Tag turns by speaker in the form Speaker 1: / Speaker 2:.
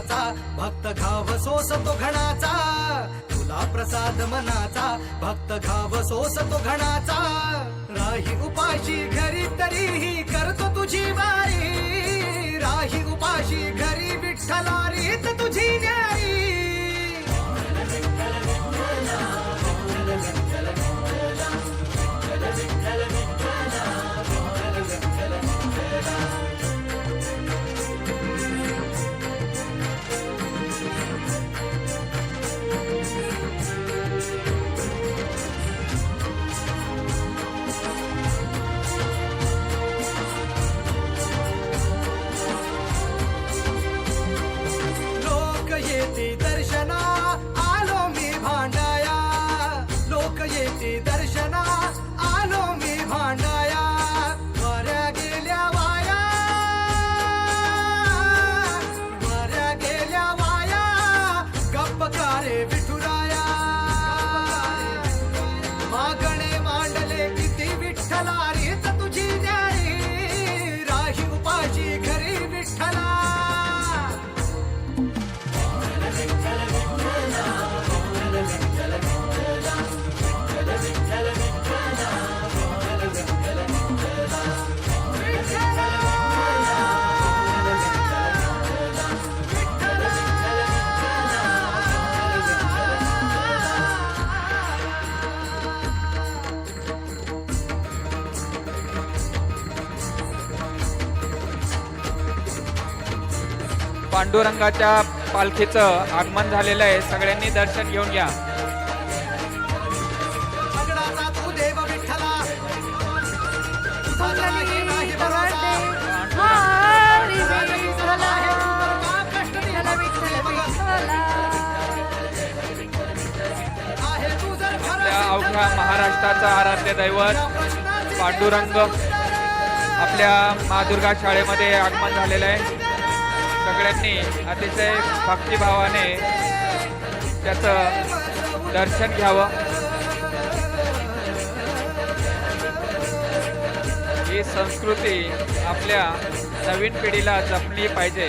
Speaker 1: मनाचा, भक्त घाव सोसतो घणाचा, तुला प्रसाद मनाचा, भक्त घाव सोसतो घणाचा. राही उपाशी घरी तरीही करतो तुझी वारी, राही उपाशी घरी विठ्ठला रीत तुझी न्यारी. दर्शना आलो मी भांडाया, लोक येते दर्शना आलो मी भांडाया. वाऱ्या गेल्या वाया, वाऱ्या गेल्या वाया, गप्प कारे विठुराया. मागणे मांडले किती विठ्ठला रीत तुझी न्यारी, राही उपाशी घरी विठ्ठला.
Speaker 2: पांडुरंगाच्या पालखीचं आगमन झालेलं आहे. सगळ्यांनी दर्शन घेऊन घ्या. आपल्या अवघ्या महाराष्ट्राचा आराध्य दैवत पांडुरंग आपल्या मादुर्गा शाळेमध्ये आगमन झालेलं आहे. सगळ्यांनी अतिशय भक्तिभावाने त्याचं दर्शन घ्यावं. ही संस्कृती आपल्या नवीन पिढीला जपली पाहिजे.